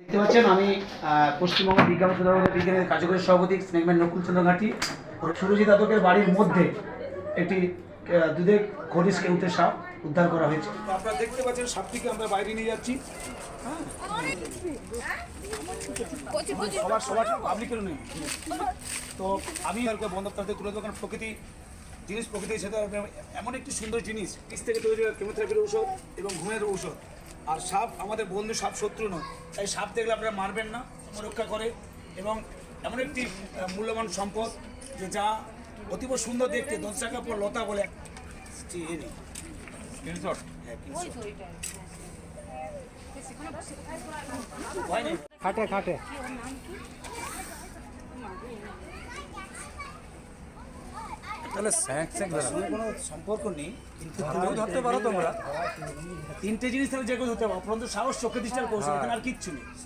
দেখতে পাচ্ছেন আমি পশ্চিমবঙ্গ বিজ্ঞান সুধারণের বিজ্ঞানের কার্যকরী সভাপতি স্নেকম্যান নকুল চন্দ্র ঘাটি সুরজিৎ আদকের বাড়ির মধ্যে একটি দুধের খনিজ কেউটে সাপ উদ্ধার করা হয়েছে। আপনারা দেখতে পাচ্ছেন সাপটিকে আমরা বাইরে নিয়ে যাচ্ছি। সবার পাবলিকেরও নেই, তো আমি বন্ধুত্ব তুলে দেবো, কারণ প্রকৃতি জিনিস প্রকৃতির সাথে এমন একটি সুন্দর জিনিস, বীজ থেকে তৈরি হয় কেমোথেরাপির ঔষধ এবং ঘুমের ঔষধ। আর সাপ আমাদের বন্ধু, সাপ শত্রু নয়, তাই সাপ দেখলে আপনারা মারবেন না, রক্ষা করে এবং এমন একটি মূল্যবান সম্পদ যে যা অতীব সুন্দর দেখতে। 10 টাকা পর লতা বলে খাটে খাটে তাহলে কোনো সম্পর্ক নেই, কিন্তু ধরতে পারো তোমরা। 3টে জিনিস তাহলে যে কেউ ধরতে পারো, পরন্তু সাহস, চোখে দৃষ্টার কৌশল, এখানে আর কিচ্ছু নেই।